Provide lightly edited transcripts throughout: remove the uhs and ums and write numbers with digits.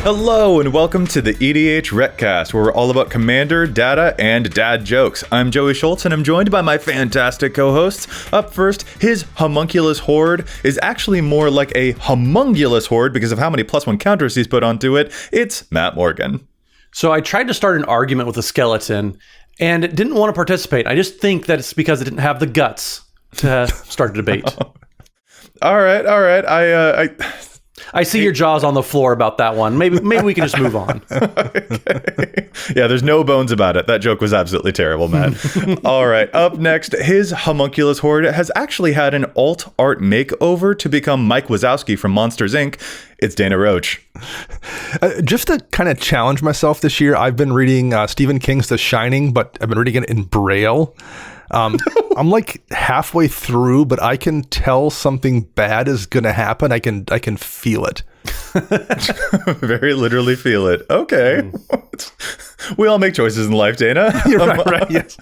Hello and welcome to the EDHRECast, where we're all about commander, data, and dad jokes. I'm Joey Schultz, and I'm joined by my fantastic co-hosts. Up first, his homunculus horde is actually more like a humongulous horde because of how many +1 counters he's put onto it. It's Matt Morgan. So I tried to start an argument with a skeleton and it didn't want to participate. I just think that it's because it didn't have the guts to start a debate. All right. I see your jaws on the floor about that one. Maybe we can just move on. Okay. Yeah, there's no bones about it. That joke was absolutely terrible, Matt. All right, up next, his homunculus horde has actually had an alt-art makeover to become Mike Wazowski from Monsters, Inc. It's Dana Roach. Just to kind of challenge myself this year, I've been reading Stephen King's The Shining, but I've been reading it in Braille. I'm like halfway through, but I can tell something bad is going to happen. I can feel it. Very literally feel it. Okay. We all make choices in life, Dana. You're right. Yes.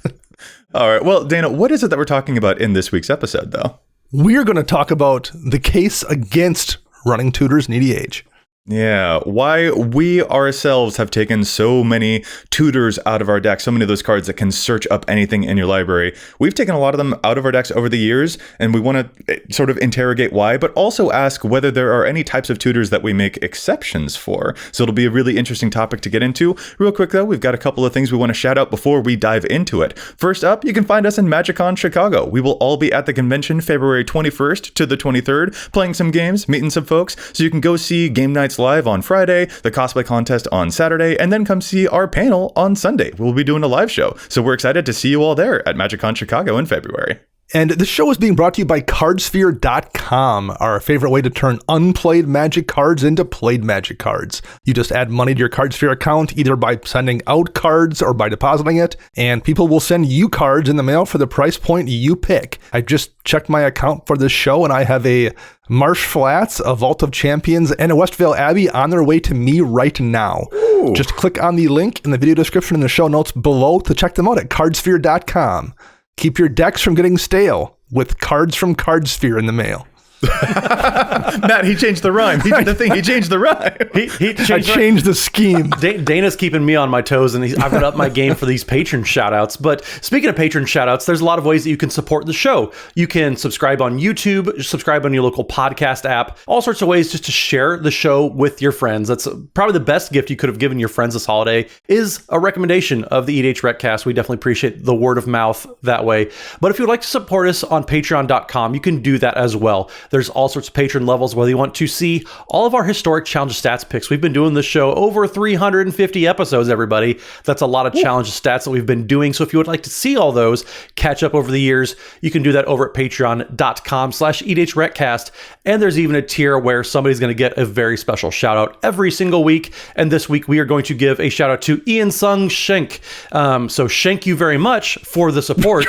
All right. Well, Dana, what is it that we're talking about in this week's episode, though? We're going to talk about the case against running tutors in EDH. Yeah, why we ourselves have taken so many tutors out of our deck, so many of those cards that can search up anything in your library. We've taken a lot of them out of our decks over the years, and we want to sort of interrogate why, but also ask whether there are any types of tutors that we make exceptions for. So it'll be a really interesting topic to get into. Real quick, though, we've got a couple of things we want to shout out before we dive into it. First up, you can find us in Magicon Chicago. We will all be at the convention February 21st to the 23rd, playing some games, meeting some folks, so you can go see game nights live on Friday, the cosplay contest on Saturday, and then come see our panel on Sunday. We'll be doing a live show, so we're excited to see you all there at Magicon Chicago in February. And this show is being brought to you by Cardsphere.com, our favorite way to turn unplayed Magic cards into played Magic cards. You just add money to your Cardsphere account, either by sending out cards or by depositing it, and people will send you cards in the mail for the price point you pick. I just checked my account for this show, and I have a Marsh Flats, a Vault of Champions, and a Westvale Abbey on their way to me right now. Ooh. Just click on the link in the video description in the show notes below to check them out at Cardsphere.com. Keep your decks from getting stale with cards from Cardsphere in the mail. Matt, he changed the rhyme. He did the thing. He changed the rhyme. I changed the scheme. Dana's keeping me on my toes, and I've got up my game for these patron shout-outs. But speaking of patron shout-outs, there's a lot of ways that you can support the show. You can subscribe on YouTube, subscribe on your local podcast app, all sorts of ways just to share the show with your friends. That's probably the best gift you could have given your friends this holiday is a recommendation of the EDHRECast. We definitely appreciate the word of mouth that way. But if you'd like to support us on patreon.com, you can do that as well. There's all sorts of patron levels, whether you want to see all of our historic challenge stats picks. We've been doing this show over 350 episodes, everybody. That's a lot of challenge stats that we've been doing. So if you would like to see all those, catch up over the years, you can do that over at patreon.com/EDHRECast. And there's even a tier where somebody's going to get a very special shout out every single week. And this week we are going to give a shout out to Ian Sung Shank. So thank you very much for the support.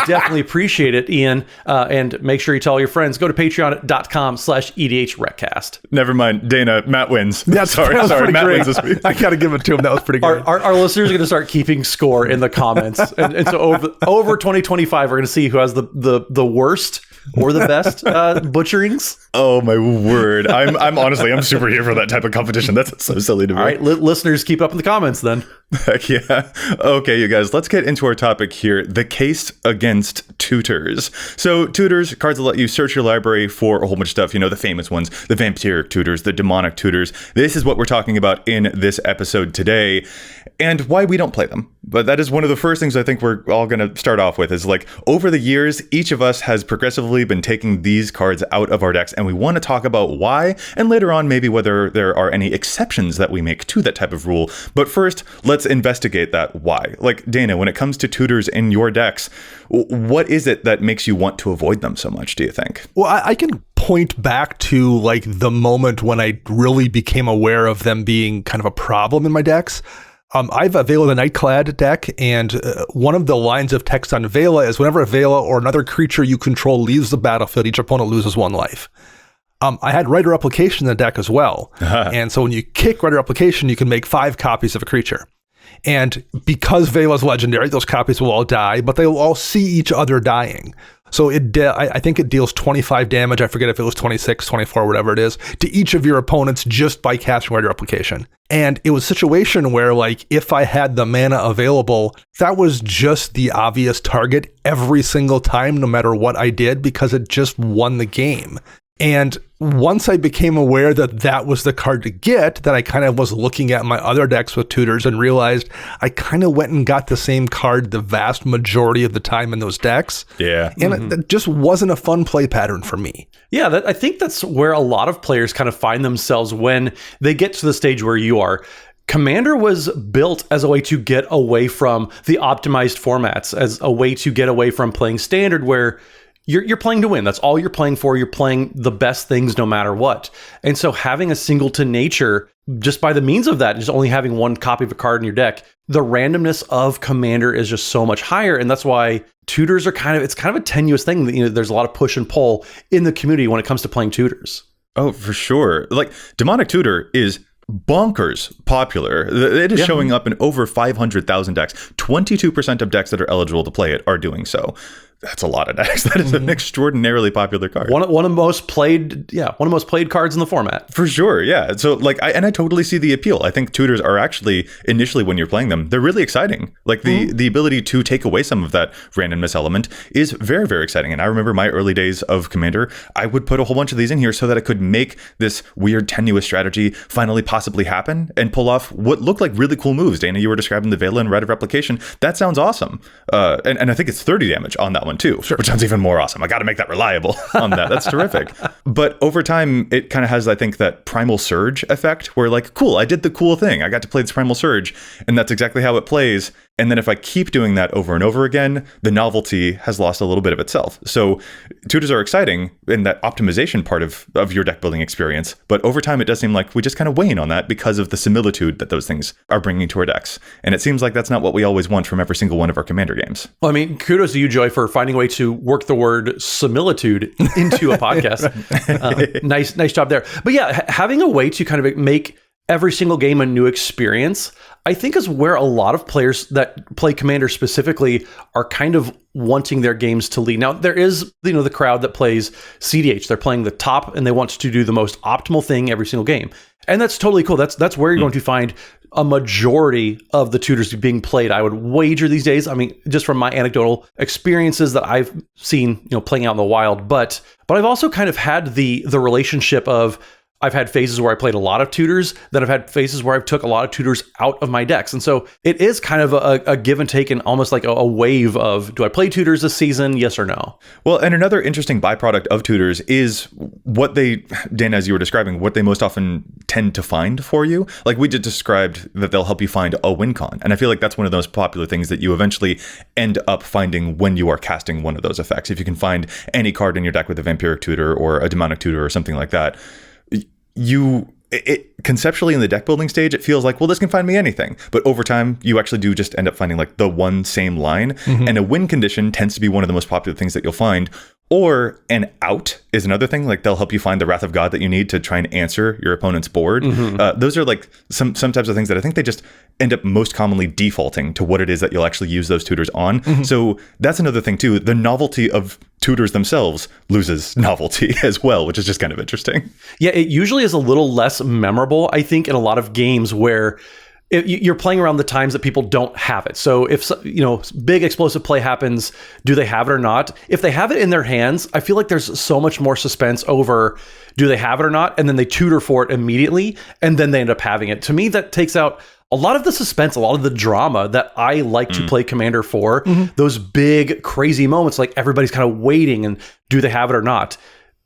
Definitely appreciate it, Ian. And make sure you tell all your friends. Go to patreon.com/EDHRECast. Never mind, Dana. Matt wins. Sorry, Matt great. wins this week. I gotta give it to him. That was pretty great. Our listeners are going to start keeping score in the comments, and so over 2025, we're going to see who has the worst or the best butcherings. Oh my word! I'm honestly super here for that type of competition. That's so silly to me. All right, listeners, keep up in the comments then. Heck yeah. Okay, you guys, let's get into our topic here, the case against tutors. So tutors, cards that let you search your library for a whole bunch of stuff, the famous ones, the vampire tutors, the demonic tutors. This is what we're talking about in this episode today, and why we don't play them. But that is one of the first things I think we're all going to start off with is like, over the years, each of us has progressively been taking these cards out of our decks, and we want to talk about why, and later on maybe whether there are any exceptions that we make to that type of rule. But first, let's investigate that why. Like, Dana, when it comes to tutors in your decks, what is it that makes you want to avoid them so much, do you think? Well, I can point back to like the moment when I really became aware of them being kind of a problem in my decks. I've a Vela the Nightclad deck, and one of the lines of text on Vela is whenever a Vela or another creature you control leaves the battlefield, each opponent loses 1 life. I had Writer Replication in the deck as well. And so when you kick Writer Replication, you can make 5 copies of a creature. And because Vela's legendary, those copies will all die, but they will all see each other dying. So I think it deals 25 damage. I forget if it was 26, 24, whatever it is, to each of your opponents just by casting Rite of Replication. And it was a situation where, like, if I had the mana available, that was just the obvious target every single time, no matter what I did, because it just won the game. And once I became aware that that was the card to get, that I kind of was looking at my other decks with tutors and realized I kind of went and got the same card the vast majority of the time in those decks. Yeah. And it just wasn't a fun play pattern for me. Yeah, I think that's where a lot of players kind of find themselves when they get to the stage where you are. Commander was built as a way to get away from the optimized formats, as a way to get away from playing Standard, where you're playing to win. That's all you're playing for. You're playing the best things no matter what. And so having a singleton nature, just by the means of that, just only having one copy of a card in your deck, the randomness of Commander is just so much higher. And that's why tutors are it's kind of a tenuous thing. There's a lot of push and pull in the community when it comes to playing tutors. Oh, for sure. Like, Demonic Tutor is bonkers popular. It is showing up in over 500,000 decks. 22% of decks that are eligible to play it are doing so. That's a lot of decks. That is an extraordinarily popular card. One of the most played cards in the format. For sure, yeah. So, like, I totally see the appeal. I think tutors are actually, initially when you're playing them, they're really exciting. Like, the ability to take away some of that randomness element is very, very exciting. And I remember my early days of Commander, I would put a whole bunch of these in here so that I could make this weird, tenuous strategy finally possibly happen and pull off what looked like really cool moves. Dana, you were describing the Vela and Rite of Replication. That sounds awesome. And I think it's 30 damage on that one too, which sounds even more awesome. I got to make that reliable on that. That's terrific. But over time, it kind of has, I think, that Primal Surge effect where, like, cool, I did the cool thing. I got to play this Primal Surge, and that's exactly how it plays. And then if I keep doing that over and over again, the novelty has lost a little bit of itself. So tutors are exciting in that optimization part of your deck building experience. But over time, it does seem like we just kind of wane on that because of the similitude that those things are bringing to our decks. And it seems like that's not what we always want from every single one of our Commander games. Well, I mean, kudos to you, Joy, for finding a way to work the word similitude into a podcast. Nice job there. But yeah, having a way to kind of make every single game a new experience, I think, is where a lot of players that play Commander specifically are kind of wanting their games to lead. Now, there is, the crowd that plays CDH. They're playing the top and they want to do the most optimal thing every single game. And that's totally cool. That's where you're going to find a majority of the tutors being played, I would wager these days. I mean, just from my anecdotal experiences that I've seen, playing out in the wild. But I've also kind of had the relationship of, I've had phases where I played a lot of tutors, then I've had phases where I've took a lot of tutors out of my decks. And so it is kind of a give and take and almost like a wave of, do I play tutors this season? Yes or no? Well, and another interesting byproduct of tutors is what they, Dan, as you were describing, what they most often tend to find for you. Like we just described that they'll help you find a win con. And I feel like that's one of the most popular things that you eventually end up finding when you are casting one of those effects. If you can find any card in your deck with a Vampiric Tutor or a Demonic Tutor or something like that, it conceptually in the deck building stage, it feels like, well, this can find me anything. But over time, you actually do just end up finding like the one same line. Mm-hmm. And a win condition tends to be one of the most popular things that you'll find. Or an out is another thing. Like they'll help you find the Wrath of God that you need to try and answer your opponent's board. Mm-hmm. Those are like some types of things that I think they just end up most commonly defaulting to what it is that you'll actually use those tutors on. Mm-hmm. So that's another thing too. The novelty of tutors themselves loses novelty as well, which is just kind of interesting. Yeah, it usually is a little less memorable, I think, in a lot of games where you're playing around the times that people don't have it. So if, big explosive play happens, do they have it or not? If they have it in their hands, I feel like there's so much more suspense over, do they have it or not? And then they tutor for it immediately, and then they end up having it. To me, that takes out a lot of the suspense, a lot of the drama that I like to play Commander for. Mm-hmm. Those big, crazy moments, like everybody's kind of waiting and do they have it or not?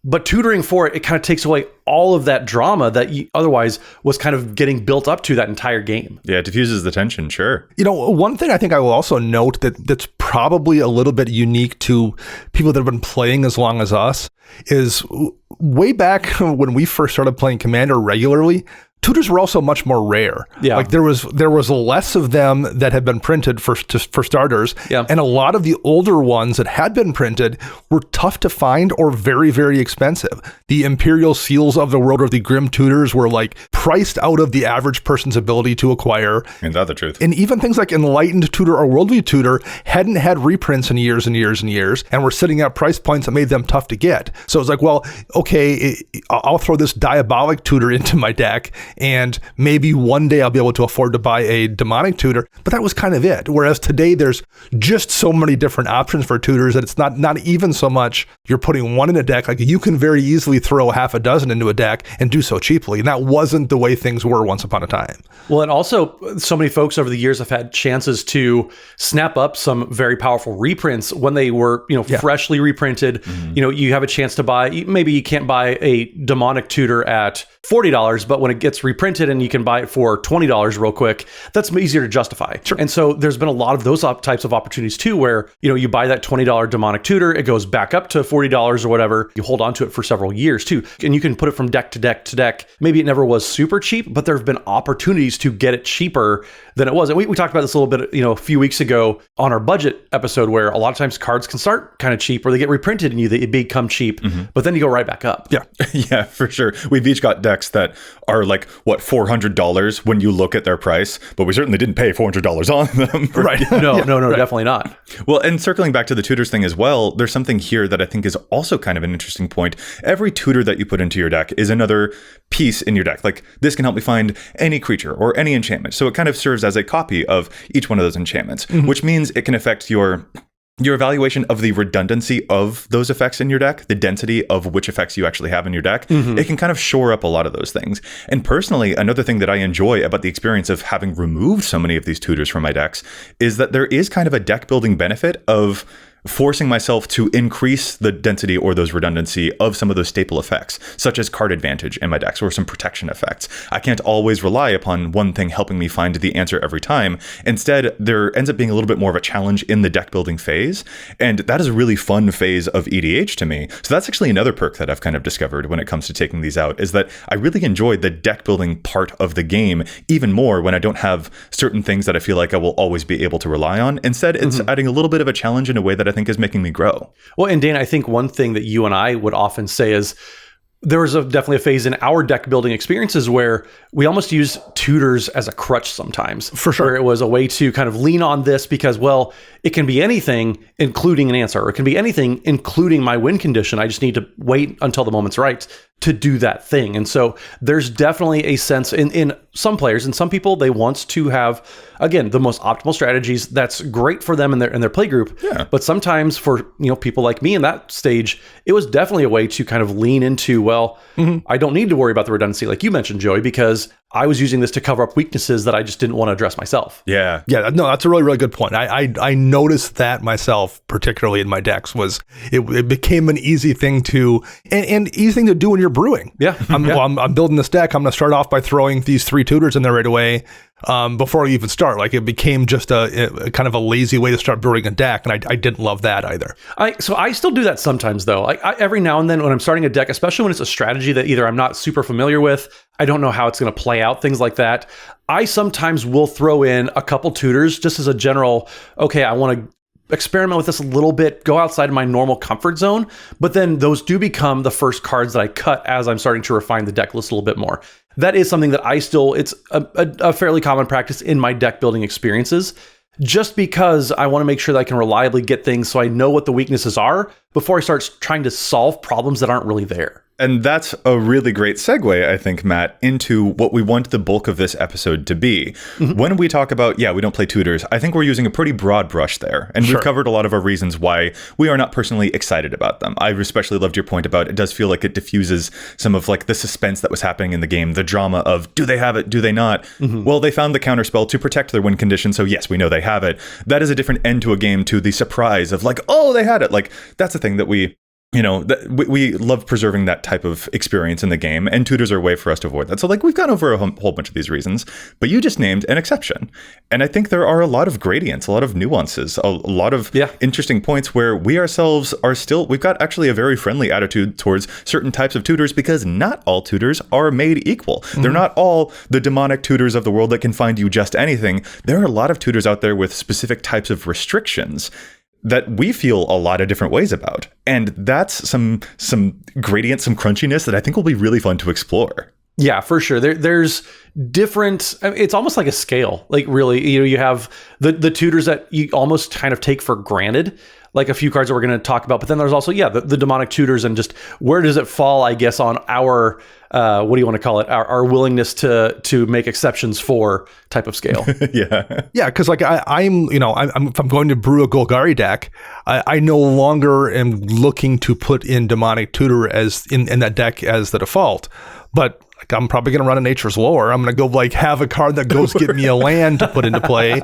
But tutoring for it, it kind of takes away all of that drama that otherwise was kind of getting built up to that entire game. Yeah, it diffuses the tension, sure. One thing I think I will also note that's probably a little bit unique to people that have been playing as long as us is way back when we first started playing Commander regularly, tutors were also much more rare. Yeah. Like there was less of them that had been printed for starters. Yeah. And a lot of the older ones that had been printed were tough to find or very, very expensive. The Imperial Seals of the World or the Grim Tutors were like priced out of the average person's ability to acquire. Ain't that the truth? And even things like Enlightened Tutor or Worldview Tutor hadn't had reprints in years and years and years, and were sitting at price points that made them tough to get. So it's like, well, okay, I'll throw this Diabolic Tutor into my deck, and maybe one day I'll be able to afford to buy a Demonic Tutor, but that was kind of it. Whereas today there's just so many different options for tutors that it's not even so much you're putting one in a deck. Like you can very easily throw half a dozen into a deck and do so cheaply. And that wasn't the way things were once upon a time. Well, and also so many folks over the years have had chances to snap up some very powerful reprints when they were, freshly reprinted. You have a chance to buy, maybe you can't buy a Demonic Tutor at $40, but when it gets reprinted and you can buy it for $20 real quick, that's easier to justify. Sure. And so there's been a lot of those types of opportunities too, where, you buy that $20 Demonic Tutor, it goes back up to $40 or whatever. You hold on to it for several years too. And you can put it from deck to deck to deck. Maybe it never was super cheap, but there have been opportunities to get it cheaper than it was. And we talked about this a little bit, a few weeks ago on our budget episode, where a lot of times cards can start kind of cheap or they get reprinted and they become cheap, but then you go right back up. Yeah. Yeah, for sure. We've each got decks that are like, $400 when you look at their price, but we certainly didn't pay $400 on them. Right. No, Right. definitely not. Well, and circling back to the tutors thing as well, there's something here that I think is also kind of an interesting point. Every tutor that you put into your deck is another piece in your deck. Like, this can help me find any creature or any enchantment. So it kind of serves as a copy of each one of those enchantments, which means it can affect your evaluation of the redundancy of those effects in your deck, the density of which effects you actually have in your deck. It can kind of shore up a lot of those things. And personally, another thing that I enjoy about the experience of having removed so many of these tutors from my decks is that there is kind of a deck building benefit of forcing myself to increase the density or those redundancy of some of those staple effects, such as card advantage in my decks or some protection effects. I can't always rely upon one thing helping me find the answer every time. Instead, there ends up being a little bit more of a challenge in the deck building phase. And that is a really fun phase of EDH to me. So that's actually another perk that I've kind of discovered when it comes to taking these out, is that I really enjoy the deck building part of the game even more when I don't have certain things that I feel like I will always be able to rely on. Instead, it's adding a little bit of a challenge in a way that I think is making me grow. Well, and Dan, I think one thing that you and I would often say is there was definitely a phase in our deck building experiences where we almost use tutors as a crutch sometimes. For sure. Where it was a way to kind of lean on this because, well, it can be anything, including an answer, or it can be anything, including my win condition. I just need to wait until the moment's right to do that thing. And so there's definitely a sense in some players and some people, they want to have, again, the most optimal strategies. That's great for them and their play group. Yeah. But sometimes for, people like me in that stage, it was definitely a way to kind of lean into, well, I don't need to worry about the redundancy like you mentioned, Joey, because I was using this to cover up weaknesses that I just didn't want to address myself. Yeah. Yeah, no, that's a really, really good point. I noticed that myself, particularly in my decks, was it became an easy thing to, and easy thing to do when you're brewing. Yeah. I'm building this deck. I'm going to start off by throwing these 3 tutors in there right away before I even start. Like, it became just a kind of a lazy way to start brewing a deck, and I didn't love that either. So I still do that sometimes, though. Every now and then when I'm starting a deck, especially when it's a strategy that either I'm not super familiar with, I don't know how it's going to play out, things like that, I sometimes will throw in a couple tutors just as a general, okay, I want to experiment with this a little bit, go outside of my normal comfort zone, but then those do become the first cards that I cut as I'm starting to refine the deck list a little bit more. That is something that it's a fairly common practice in my deck building experiences, just because I want to make sure that I can reliably get things so I know what the weaknesses are before I start trying to solve problems that aren't really there. And that's a really great segue, I think, Matt, into what we want the bulk of this episode to be. When we talk about, we don't play tutors, I think we're using a pretty broad brush there. And we've covered a lot of our reasons why we are not personally excited about them. I especially loved your point about it does feel like it diffuses some of like the suspense that was happening in the game, the drama of, do they have it, do they not? Well, they found the counterspell to protect their win condition, so yes, we know they have it. That is a different end to a game to the surprise of like, oh, they had it. Like, that's the thing that we you know, we love preserving that type of experience in the game, and tutors are a way for us to avoid that. So like we've gone over a whole bunch of these reasons, but you just named an exception. And I think there are a lot of gradients, a lot of nuances, a lot of interesting points where we ourselves are still, we've got actually a very friendly attitude towards certain types of tutors, because not all tutors are made equal. They're not all the demonic tutors of the world that can find you just anything. There are a lot of tutors out there with specific types of restrictions that we feel a lot of different ways about. And that's some gradient, some crunchiness that I think will be really fun to explore. Yeah, for sure. There's different, it's almost like a scale. Like really, you have the tutors that you almost kind of take for granted, like a few cards that we're going to talk about. But then there's also, the demonic tutors, and just where does it fall, I guess, on our, what do you want to call it? Our willingness to make exceptions for type of scale. Yeah. Because like I'm if I'm going to brew a Golgari deck, I no longer am looking to put in demonic tutor as in that deck as the default, but like I'm probably going to run a Nature's Lore. I'm going to go like have a card that goes get me a land to put into play.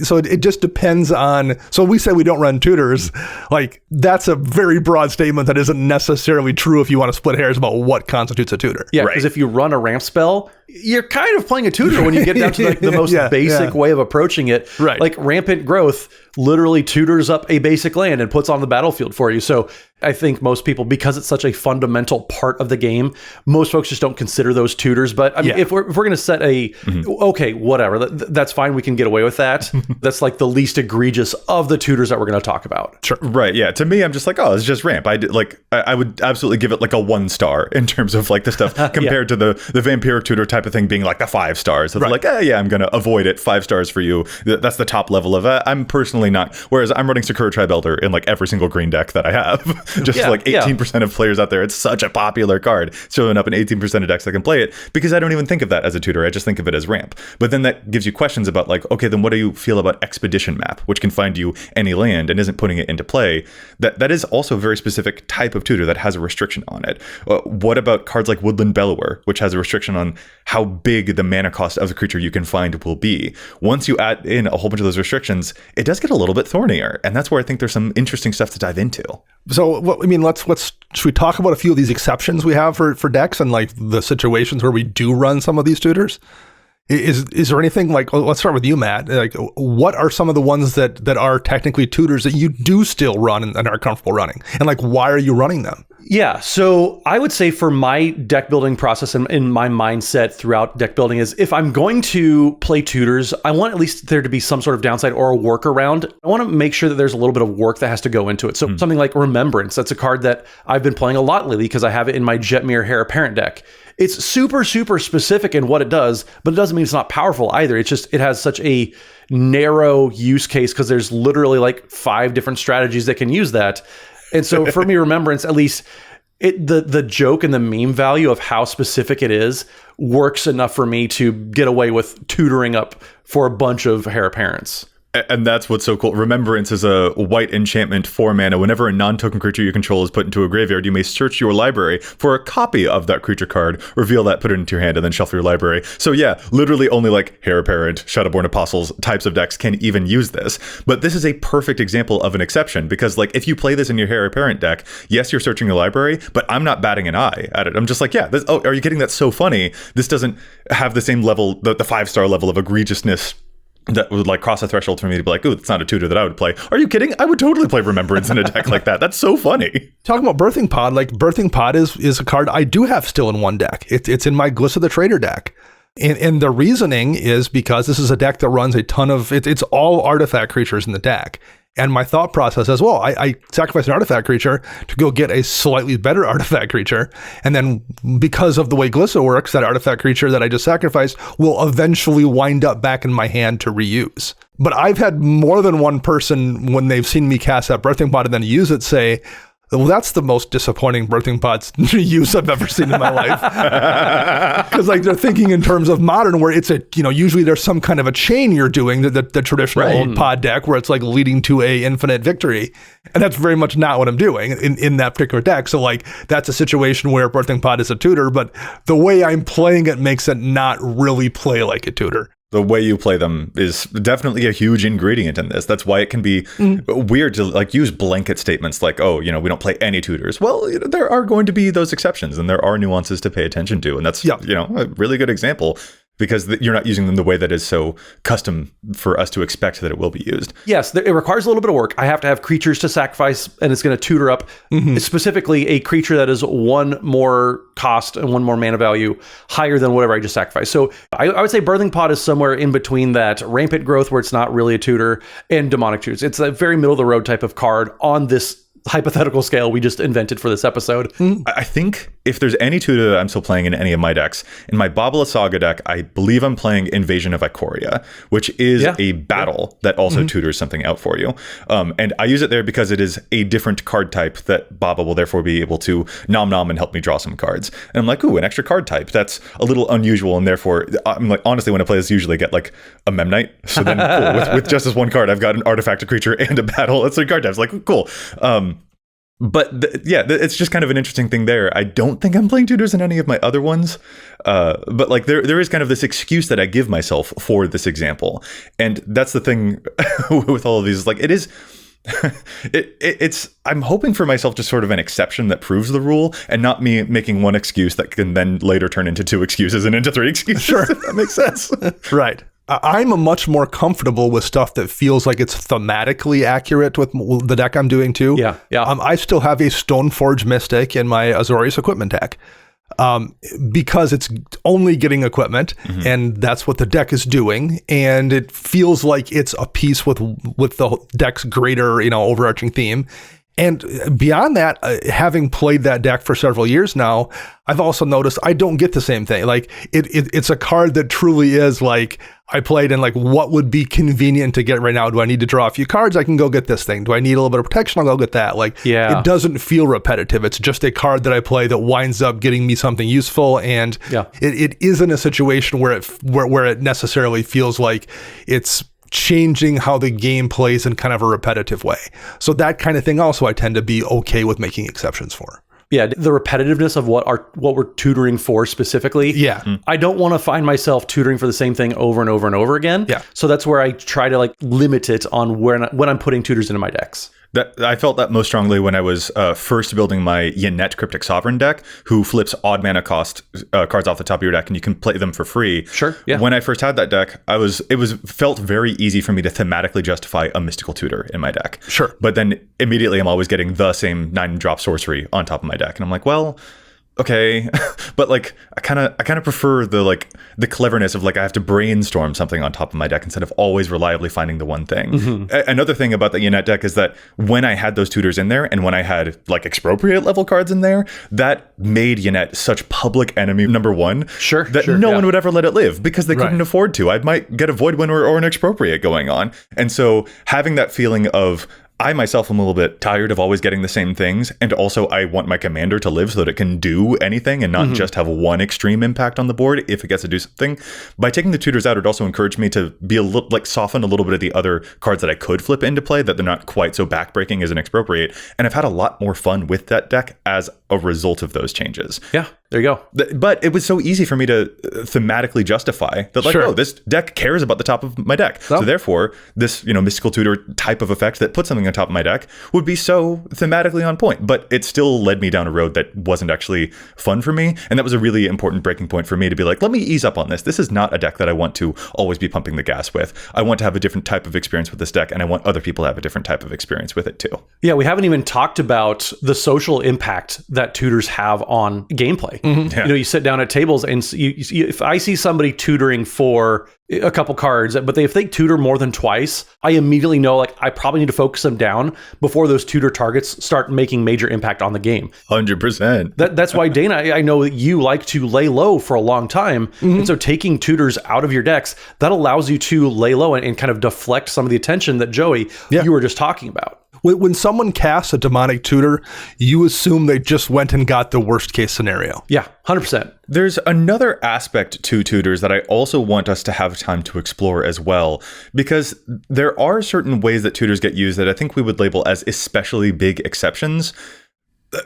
So it just depends on, so we say we don't run tutors. Like that's a very broad statement that isn't necessarily true if you want to split hairs about what constitutes a tutor. Yeah, because if you run a ramp spell, you're kind of playing a tutor when you get down to like the most basic way of approaching it. Right. Like Rampant Growth literally tutors up a basic land and puts on the battlefield for you. So I think most people, because it's such a fundamental part of the game, most folks just don't consider those tutors. But I mean, if we're going to set okay, whatever, that's fine. We can get away with that. That's like the least egregious of the tutors that we're going to talk about. Sure. Right. Yeah. To me, I'm just like, oh, it's just ramp. I would absolutely give it like a 1 star in terms of like the stuff compared to the vampiric tutor type of thing being like the 5 stars. So like, I'm going to avoid it. 5 stars for you. That's the top level of it. I'm personally not. Whereas I'm running Sakura Tribe Elder in like every single green deck that I have. Just like 18% of players out there. It's such a popular card, showing up in 18% of decks that can play it, because I don't even think of that as a tutor. I just think of it as ramp. But then that gives you questions about like, okay, then what do you feel about Expedition Map, which can find you any land and isn't putting it into play? That is also a very specific type of tutor that has a restriction on it. What about cards like Woodland Bellower, which has a restriction on how big the mana cost of the creature you can find will be? Once you add in a whole bunch of those restrictions, it does get a little bit thornier. And that's where I think there's some interesting stuff to dive into. So, should we talk about a few of these exceptions we have for decks and like the situations where we do run some of these tutors? Is there anything like, let's start with you, Matt. Like, what are some of the ones that are technically tutors that you do still run and are comfortable running? And like, why are you running them? Yeah, so I would say for my deck building process and in my mindset throughout deck building is if I'm going to play tutors, I want at least there to be some sort of downside or a workaround. I want to make sure that there's a little bit of work that has to go into it. So something like Remembrance, that's a card that I've been playing a lot lately because I have it in my Jetmir Heir Apparent deck. It's super, super specific in what it does, but it doesn't mean it's not powerful either. It's just, it has such a narrow use case because there's literally like 5 different strategies that can use that. And so for me, Remembrance, at least the joke and the meme value of how specific it is works enough for me to get away with tutoring up for a bunch of Heir Apparents. And that's what's so cool. Remembrance is a white enchantment 4 mana. Whenever a non-token creature you control is put into a graveyard, you may search your library for a copy of that creature card, reveal that, put it into your hand, and then shuffle your library. So yeah, literally only like Heir Apparent, Shadowborn Apostles types of decks can even use this. But this is a perfect example of an exception, because like if you play this in your Heir Apparent deck, yes, you're searching your library, but I'm not batting an eye at it. I'm just like, are you kidding? That's so funny. This doesn't have the same level, the 5-star level of egregiousness that would like cross a threshold for me to be like, oh, it's not a tutor that I would play. Are you kidding? I would totally play Remembrance in a deck like that. That's so funny. Talking about Birthing Pod, like Birthing Pod is a card I do have still in one deck. It's in my Glissa the Trader deck. And the reasoning is because this is a deck that runs a ton of, it's all artifact creatures in the deck. And my thought process as well, I sacrifice an artifact creature to go get a slightly better artifact creature. And then because of the way Glissa works, that artifact creature that I just sacrificed will eventually wind up back in my hand to reuse. But I've had more than one person, when they've seen me cast that Birthing Pod and then use it, say, well, that's the most disappointing Birthing Pod's use I've ever seen in my life. Because like they're thinking in terms of modern, where it's usually there's some kind of a chain you're doing, the traditional pod deck, where it's like leading to a infinite victory. And that's very much not what I'm doing in that particular deck. So like that's a situation where Birthing Pod is a tutor, but the way I'm playing it makes it not really play like a tutor. The way you play them is definitely a huge ingredient in this. That's why it can be weird to like use blanket statements like, oh, you know, we don't play any tutors. Well, you know, there are going to be those exceptions and there are nuances to pay attention to. And that's, you know, a really good example because you're not using them the way that is so custom for us to expect that it will be used. Yes, it requires a little bit of work. I have to have creatures to sacrifice, and it's going to tutor up specifically a creature that is one more cost and one more mana value higher than whatever I just sacrificed. So I would say Birthing Pod is somewhere in between that Rampant Growth, where it's not really a tutor, and Demonic Tutors. It's a very middle of the road type of card on this hypothetical scale we just invented for this episode. I think if there's any tutor that I'm still playing in any of my decks, in my Babala Saga deck, I believe I'm playing Invasion of Ikoria, which is a battle that also tutors something out for you. And I use it there because it is a different card type that Baba will therefore be able to nom and help me draw some cards. And I'm like, ooh, an extra card type. That's a little unusual. And therefore, I'm like, honestly, when I play this, usually get like a Memnite. So then cool, with just this one card, I've got an artifact, a creature, and a battle. That's 3 card types. Like, cool. But it's just kind of an interesting thing there. I don't think I'm playing tutors in any of my other ones. But like there is kind of this excuse that I give myself for this example. And that's the thing with all of these, like it is, it's, I'm hoping for myself just sort of an exception that proves the rule and not me making one excuse that can then later turn into 2 excuses and into 3 excuses. Sure. If that makes sense. Right. I'm a much more comfortable with stuff that feels like it's thematically accurate with the deck I'm doing too. Yeah. I still have a Stoneforge Mystic in my Azorius equipment deck because it's only getting equipment and that's what the deck is doing. And it feels like it's a piece with the deck's greater, you know, overarching theme. And beyond that, having played that deck for several years now, I've also noticed I don't get the same thing. Like it's a card that truly is like I played and like what would be convenient to get right now? Do I need to draw a few cards? I can go get this thing. Do I need a little bit of protection? I'll go get that. Like it doesn't feel repetitive. It's just a card that I play that winds up getting me something useful. And it isn't a situation where it necessarily feels like it's changing how the game plays in kind of a repetitive way. So that kind of thing also I tend to be okay with making exceptions for. Yeah, the repetitiveness of what we're tutoring for specifically. Yeah. I don't want to find myself tutoring for the same thing over and over and over again. Yeah. So that's where I try to like limit it on when I'm putting tutors into my decks. I felt that most strongly when I was first building my Yannette Cryptic Sovereign deck, who flips odd mana cost cards off the top of your deck, and you can play them for free. Sure. Yeah. When I first had that deck, it felt very easy for me to thematically justify a mystical tutor in my deck. Sure. But then immediately I'm always getting the same 9-drop sorcery on top of my deck, and I'm like, well, okay, but like I kind of prefer the cleverness of like I have to brainstorm something on top of my deck instead of always reliably finding the one thing. Another thing about the Yannette deck is that when I had those tutors in there and when I had like expropriate level cards in there, that made Yannette such public enemy number 1. Sure. That no one would ever let it live because they couldn't afford to. I might get a void win or an expropriate going on, and so having that feeling of I myself am a little bit tired of always getting the same things, and also I want my commander to live so that it can do anything and not just have one extreme impact on the board if it gets to do something. By taking the tutors out, it also encouraged me to be a little like soften a little bit of the other cards that I could flip into play, that they're not quite so backbreaking as an expropriate. And I've had a lot more fun with that deck as a result of those changes. Yeah. There you go. But it was so easy for me to thematically justify that, like, oh, this deck cares about the top of my deck. So therefore, this, mystical tutor type of effect that puts something on top of my deck would be so thematically on point. But it still led me down a road that wasn't actually fun for me. And that was a really important breaking point for me to be like, let me ease up on this. This is not a deck that I want to always be pumping the gas with. I want to have a different type of experience with this deck, and I want other people to have a different type of experience with it too. Yeah, we haven't even talked about the social impact that tutors have on gameplay. Yeah. You sit down at tables and if I see somebody tutoring for a couple cards, but if they tutor more than twice, I immediately know like I probably need to focus them down before those tutor targets start making major impact on the game. 100%. That's why, Dana, I know that you like to lay low for a long time. And so taking tutors out of your decks, that allows you to lay low and kind of deflect some of the attention that Joey, you were just talking about. When someone casts a demonic tutor, you assume they just went and got the worst case scenario. Yeah, 100%. There's another aspect to tutors that I also want us to have time to explore as well, because there are certain ways that tutors get used that I think we would label as especially big exceptions.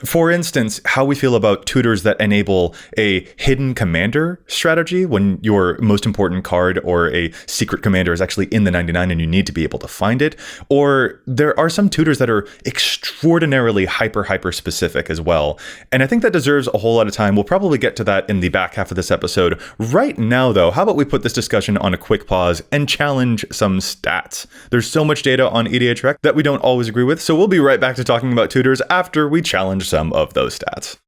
For instance, how we feel about tutors that enable a hidden commander strategy when your most important card or a secret commander is actually in the 99 and you need to be able to find it. Or there are some tutors that are extraordinarily hyper specific as well. And I think that deserves a whole lot of time. We'll probably get to that in the back half of this episode. Right now, though, how about we put this discussion on a quick pause and challenge some stats? There's so much data on EDHREC that we don't always agree with, so we'll be right back to talking about tutors after we challenge some of those stats.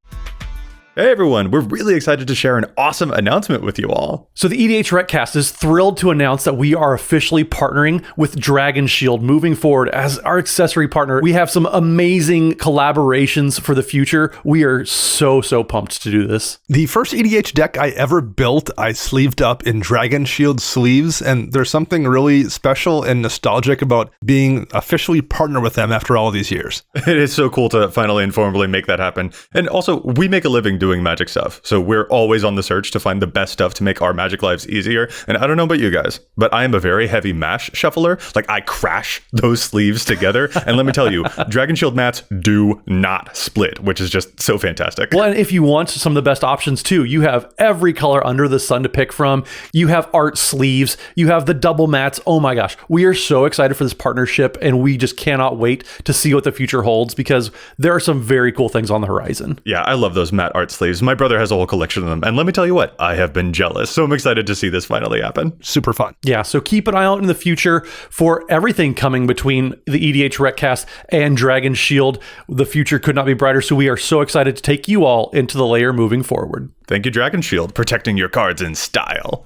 Hey everyone, we're really excited to share an awesome announcement with you all. So the EDHRECast is thrilled to announce that we are officially partnering with Dragon Shield moving forward as our accessory partner. We have some amazing collaborations for the future. We are so pumped to do this. The first EDH deck I ever built, I sleeved up in Dragon Shield sleeves, and there's something really special and nostalgic about being officially partnered with them after all these years. It is so cool to finally and formally make that happen. And also, we make a living doing Magic stuff, so we're always on the search to find the best stuff to make our Magic lives easier. And I don't know about you guys, but I am a very heavy mash shuffler. Like, I crash those sleeves together, and let me tell you, Dragon Shield mats do not split, which is just so fantastic. Well, and if you want some of the best options too, you have every color under the sun to pick from. You have art sleeves, you have the double mats. Oh my gosh, we are so excited for this partnership, and we just cannot wait to see what the future holds, because there are some very cool things on the horizon. Yeah, I love those matte art sleeves. My brother has a whole collection of them, and let me tell you what, I have been jealous. So I'm excited to see this finally happen. Super fun. Yeah, so keep an eye out in the future for everything coming between the EDHRECast and Dragon Shield. The future could not be brighter, so we are so excited to take you all into the layer moving forward. Thank you, Dragon Shield, protecting your cards in style.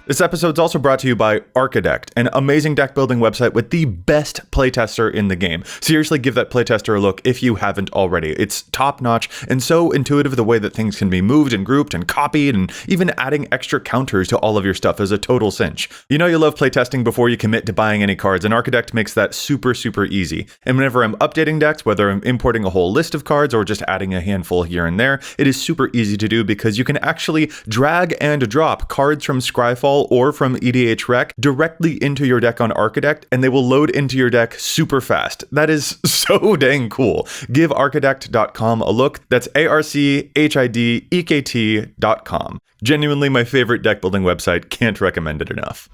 This episode is also brought to you by Archidect, an amazing deck building website with the best playtester in the game. Seriously, give that playtester a look if you haven't already. It's top notch and so intuitive. The way that things can be moved and grouped and copied, and even adding extra counters to all of your stuff is a total cinch. You know you love playtesting before you commit to buying any cards, and Archidect makes that super easy. And whenever I'm updating decks, whether I'm importing a whole list of cards or just adding a handful here and there, it is super easy to do because you can actually drag and drop cards from Scryfall or from EDHREC directly into your deck on Archidect, and they will load into your deck super fast. That is so dang cool. Give archidect.com a look. That's ARCHIDEKT.com. Genuinely my favorite deck building website. Can't recommend it enough.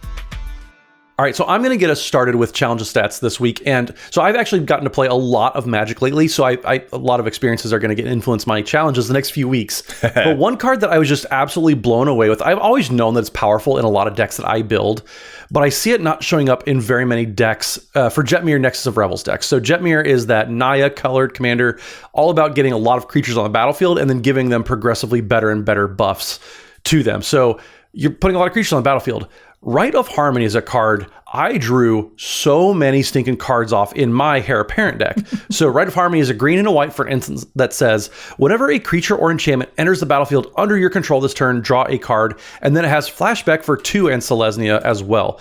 All right, so I'm going to get us started with challenges stats this week. And so I've actually gotten to play a lot of Magic lately, so a lot of experiences are going to influence my challenges the next few weeks. But one card that I was just absolutely blown away with, I've always known that it's powerful in a lot of decks that I build, but I see it not showing up in very many decks for Jetmir Nexus of Revels decks. So Jetmir is that Naya colored commander, all about getting a lot of creatures on the battlefield and then giving them progressively better and better buffs to them. So you're putting a lot of creatures on the battlefield. Rite of Harmony is a card I drew so many stinking cards off in my Heir Apparent deck. So Rite of Harmony is a green and a white, for instance, that says, whenever a creature or enchantment enters the battlefield under your control this turn, draw a card. And then it has flashback for 2 and Selesnya as well.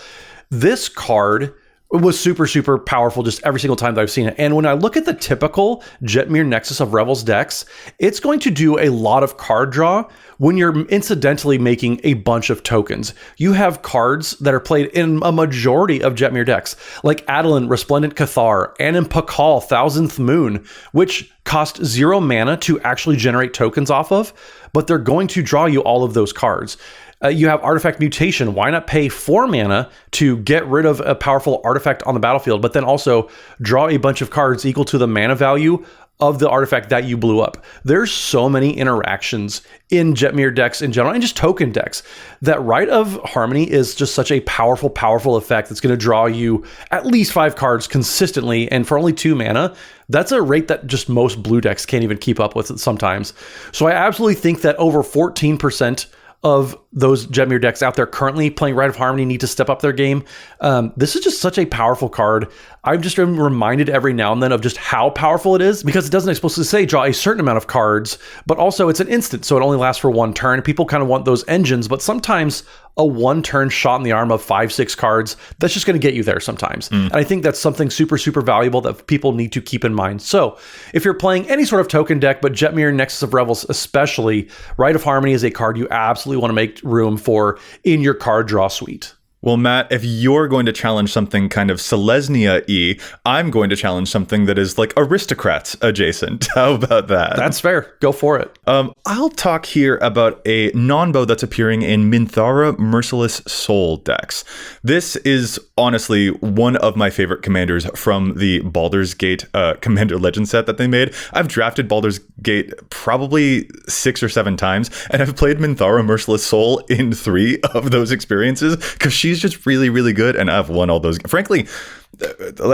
This card was super powerful just every single time that I've seen it. And when I look at the typical Jetmir Nexus of Revels decks, it's going to do a lot of card draw when you're incidentally making a bunch of tokens. You have cards that are played in a majority of Jetmir decks, like Adeline, Resplendent Cathar, and Pakal, Thousandth Moon, which cost 0 mana to actually generate tokens off of, but they're going to draw you all of those cards. You have Artifact Mutation. Why not pay 4 mana to get rid of a powerful artifact on the battlefield, but then also draw a bunch of cards equal to the mana value of the artifact that you blew up? There's so many interactions in Jetmir decks in general, and just token decks, that Rite of Harmony is just such a powerful effect that's going to draw you at least 5 cards consistently, and for only 2 mana. That's a rate that just most blue decks can't even keep up with sometimes. So I absolutely think that over 14% of those Jetmir decks out there currently playing Rite of Harmony need to step up their game. This is just such a powerful card. I'm just reminded every now and then of just how powerful it is, because it doesn't explicitly say draw a certain amount of cards, but also it's an instant, so it only lasts for 1 turn. People kind of want those engines, but sometimes a 1-turn shot in the arm of 5-6 cards, that's just going to get you there sometimes. And I think that's something super valuable that people need to keep in mind. So if you're playing any sort of token deck, but Jetmir Nexus of Revels especially, Rite of Harmony is a card you absolutely want to make room for in your card draw suite. Well, Matt, if you're going to challenge something kind of Selesnya-y, I'm going to challenge something that is like aristocrats adjacent. How about that? That's fair. Go for it. I'll talk here about a non-bow that's appearing in Minthara Merciless Soul decks. This is honestly one of my favorite commanders from the Baldur's Gate Commander Legend set that they made. I've drafted Baldur's Gate probably 6 or 7 times, and I've played Minthara Merciless Soul in 3 of those experiences because she's just really, really good, and I've won all those. Frankly,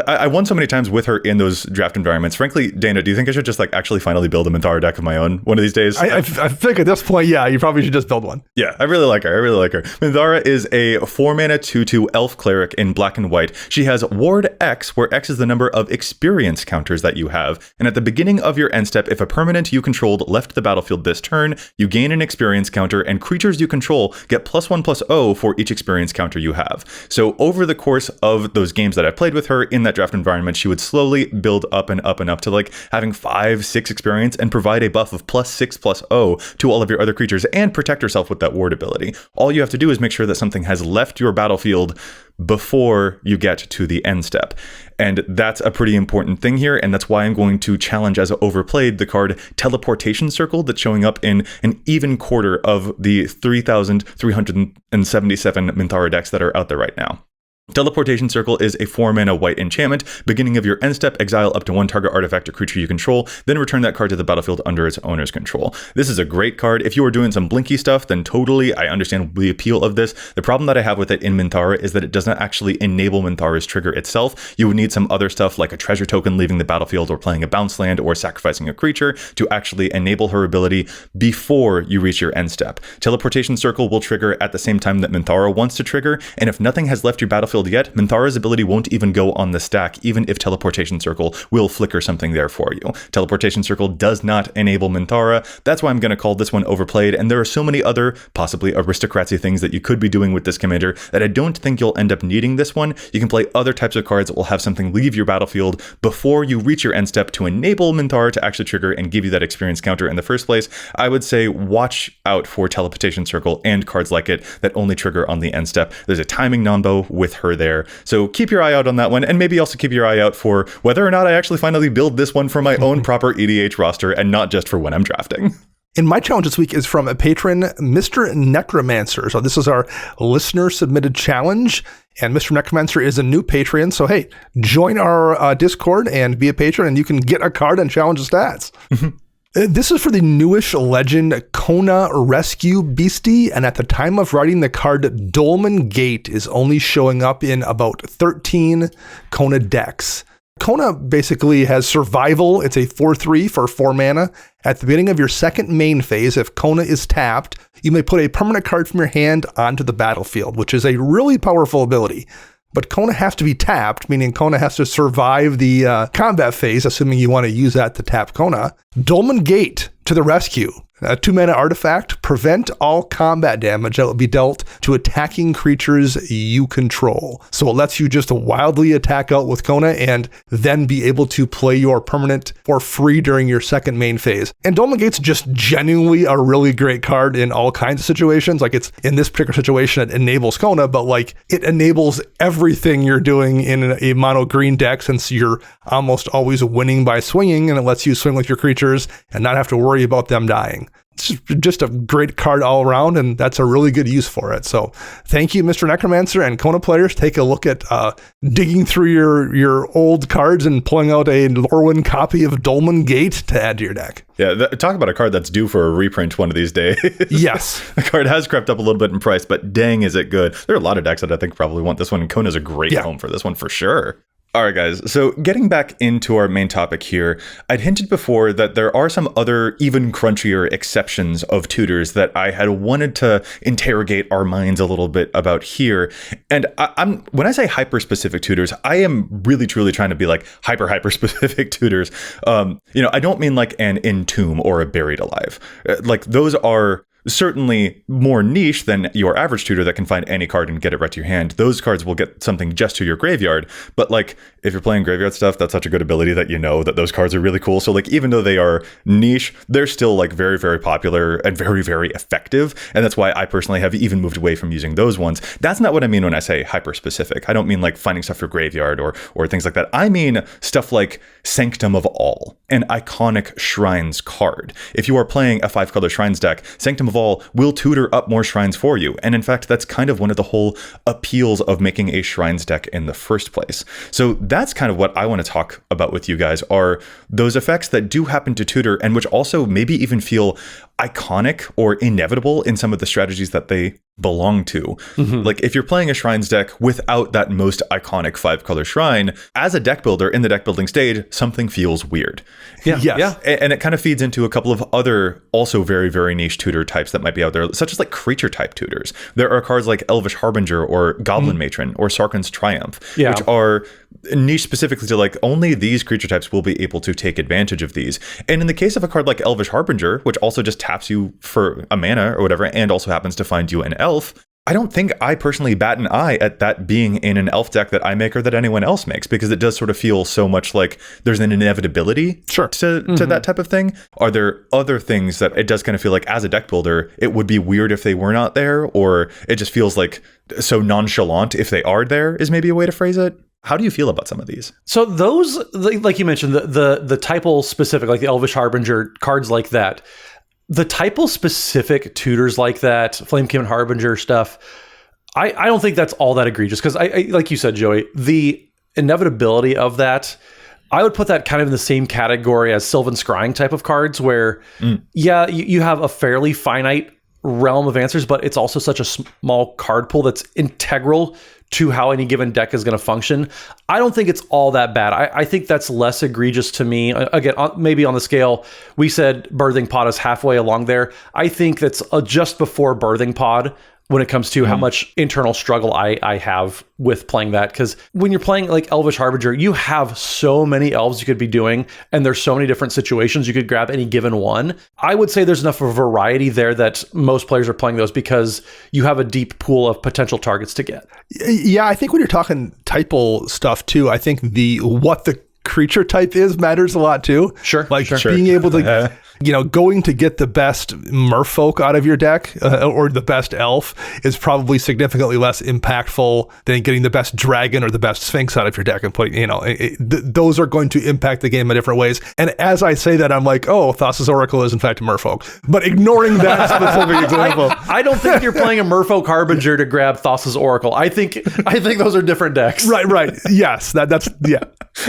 I won so many times with her in those draft environments. Frankly, Dana, do you think I should just like actually finally build a Minthara deck of my own one of these days? I think at this point, yeah, you probably should just build one. Yeah, I really like her. Minthara is a 4-mana 2/2 elf cleric in black and white. She has Ward X, where X is the number of experience counters that you have. And at the beginning of your end step, if a permanent you controlled left the battlefield this turn, you gain an experience counter, and creatures you control get +1/+0 for each experience counter you have. So over the course of those games that I played with her in that draft environment, she would slowly build up and up and up to like having 5-6 experience and provide a buff of +6/+0 to all of your other creatures and protect herself with that ward ability. All you have to do is make sure that something has left your battlefield before you get to the end step. And that's a pretty important thing here, and that's why I'm going to challenge as overplayed the card Teleportation Circle that's showing up in an even quarter of the 3,377 Minthara decks that are out there right now. Teleportation Circle is a 4-mana white enchantment. Beginning of your end step, exile up to 1 target artifact or creature you control, then return that card to the battlefield under its owner's control. This is a great card. If you are doing some blinky stuff, then totally, I understand the appeal of this. The problem that I have with it in Minthara is that it doesn't actually enable Minthara's trigger itself. You would need some other stuff like a treasure token leaving the battlefield or playing a bounce land or sacrificing a creature to actually enable her ability before you reach your end step. Teleportation Circle will trigger at the same time that Minthara wants to trigger, and if nothing has left your battlefield yet, Minthara's ability won't even go on the stack, even if Teleportation Circle will flicker something there for you. Teleportation Circle does not enable Minthara. That's why I'm going to call this one overplayed, and there are so many other possibly aristocracy things that you could be doing with this commander that I don't think you'll end up needing this one. You can play other types of cards that will have something leave your battlefield before you reach your end step to enable Minthara to actually trigger and give you that experience counter in the first place. I would say watch out for Teleportation Circle and cards like it that only trigger on the end step. There's a timing non-bow with her there. So keep your eye out on that one, and maybe also keep your eye out for whether or not I actually finally build this one for my own proper EDH roster and not just for when I'm drafting. And my challenge this week is from a patron, Mr. Necromancer. So this is our listener-submitted challenge, and Mr. Necromancer is a new Patreon. So hey, join our Discord and be a patron, and you can get a card and challenge the stats. This is for the newish legend Kona Rescue Beastie, and at the time of writing, the card Dolmen Gate is only showing up in about 13 Kona decks. Kona basically has survival. It's a 4/3 for 4 mana. At the beginning of your second main phase, if Kona is tapped, you may put a permanent card from your hand onto the battlefield, which is a really powerful ability. But Kona has to be tapped, meaning Kona has to survive the combat phase, assuming you want to use that to tap Kona. Dolmen Gate to the rescue. A 2-mana artifact, prevent all combat damage that will be dealt to attacking creatures you control. So it lets you just wildly attack out with Kona and then be able to play your permanent for free during your second main phase. And Dolmen Gate's just genuinely a really great card in all kinds of situations. Like, it's in this particular situation, it enables Kona, but like it enables everything you're doing in a mono green deck, since you're almost always winning by swinging, and it lets you swing with your creatures and not have to worry about them dying. It's just a great card all around, and that's a really good use for it. So thank you, Mr. Necromancer, and Kona players. Take a look at digging through your old cards and pulling out a Lorwyn copy of Dolmen Gate to add to your deck. Yeah, talk about a card that's due for a reprint one of these days. Yes. The card has crept up a little bit in price, but dang, is it good. There are a lot of decks that I think probably want this one, and Kona's a great home for this one for sure. All right, guys. So getting back into our main topic here, I'd hinted before that there are some other even crunchier exceptions of tutors that I had wanted to interrogate our minds a little bit about here. And I'm when I say hyper-specific tutors, I am really truly trying to be like hyper-specific tutors. I don't mean like an Entomb or a Buried Alive. Like those are certainly more niche than your average tutor that can find any card and get it right to your hand. Those cards will get something just to your graveyard. But like, if you're playing graveyard stuff, that's such a good ability that you know that those cards are really cool. So like, even though they are niche, they're still like very, very popular and very, very effective. And that's why I personally have even moved away from using those ones. That's not what I mean when I say hyper specific. I don't mean like finding stuff for graveyard or things like that. I mean stuff like Sanctum of All, an iconic Shrines card. If you are playing a 5-color Shrines deck, Sanctum of All will tutor up more Shrines for you. And in fact, that's kind of one of the whole appeals of making a Shrines deck in the first place. So that's kind of what I want to talk about with you guys, are those effects that do happen to tutor and which also maybe even feel iconic or inevitable in some of the strategies that they belong to. Like if you're playing a Shrines deck without that most iconic 5-color Shrine, as a deck builder in the deck building stage, something feels weird. Yeah. And it kind of feeds into a couple of other also very, very niche tutor types that might be out there, such as like creature type tutors. There are cards like Elvish Harbinger or Goblin Matron or Sarkhan's Triumph, which are niche specifically to like only these creature types will be able to take advantage of these. And in the case of a card like Elvish Harbinger, which also just taps you for a mana or whatever, and also happens to find you an elf, I don't think I personally bat an eye at that being in an elf deck that I make or that anyone else makes, because it does sort of feel so much like there's an inevitability to that type of thing. Are there other things that it does kind of feel like as a deck builder, it would be weird if they were not there, or it just feels like so nonchalant if they are there is maybe a way to phrase it? How do you feel about some of these? So those, like you mentioned, the typal specific, like the Elvish Harbinger cards like that, the typal specific tutors like that, Flamekin Harbinger stuff, I don't think that's all that egregious, because I like you said, Joey, the inevitability of that, I would put that kind of in the same category as Sylvan Scrying type of cards, where you have a fairly finite realm of answers, but it's also such a small card pool that's integral to how any given deck is going to function. I don't think it's all that bad. I think that's less egregious to me. Again, maybe on the scale, we said Birthing Pod is halfway along there. I think that's just before Birthing Pod when it comes to how much internal struggle I have with playing that. Because when you're playing like Elvish Harbinger, you have so many elves you could be doing, and there's so many different situations you could grab any given one. I would say there's enough of a variety there that most players are playing those because you have a deep pool of potential targets to get. Yeah, I think when you're talking typal stuff too, I think what the creature type is matters a lot too. Sure. Being able to, going to get the best merfolk out of your deck or the best elf is probably significantly less impactful than getting the best dragon or the best sphinx out of your deck and putting, those are going to impact the game in different ways. And as I say that, I'm like, oh, Thassa's Oracle is in fact a merfolk. But ignoring that specific example. I don't think you're playing a merfolk Harbinger to grab Thassa's Oracle. I think those are different decks. Right. Yes, that's yeah.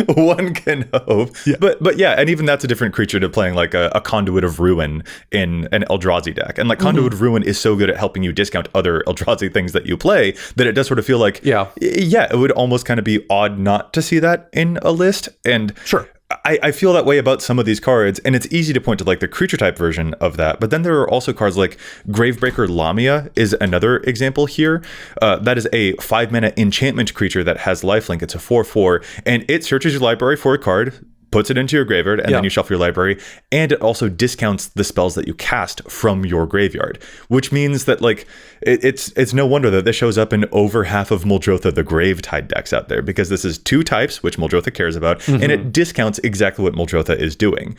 One can hope. Yeah. But yeah, and even that's a different creature to playing like a Conduit of Ruin in an Eldrazi deck. And like Conduit of Ruin is so good at helping you discount other Eldrazi things that you play that it does sort of feel like, it would almost kind of be odd not to see that in a list. And sure. I feel that way about some of these cards, and it's easy to point to like the creature type version of that. But then there are also cards like Gravebreaker Lamia is another example here. That is a 5-mana enchantment creature that has lifelink. It's a 4/4, and it searches your library for a card, puts it into your graveyard, and then you shuffle your library, and it also discounts the spells that you cast from your graveyard, which means that like it's no wonder that this shows up in over half of Muldrotha the Gravetide decks out there, because this is 2 types, which Muldrotha cares about, and it discounts exactly what Muldrotha is doing.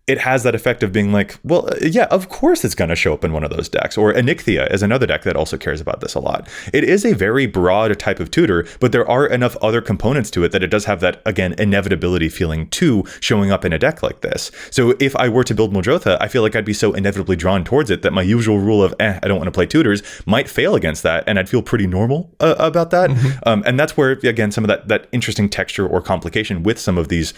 It has that effect of being like, well, yeah, of course it's going to show up in one of those decks. Or Onyxia is another deck that also cares about this a lot. It is a very broad type of tutor, but there are enough other components to it that it does have that, again, inevitability feeling too showing up in a deck like this. So if I were to build Muldrotha, I feel like I'd be so inevitably drawn towards it that my usual rule of, I don't want to play tutors might fail against that, and I'd feel pretty normal about that. And that's where, again, some of that interesting texture or complication with some of these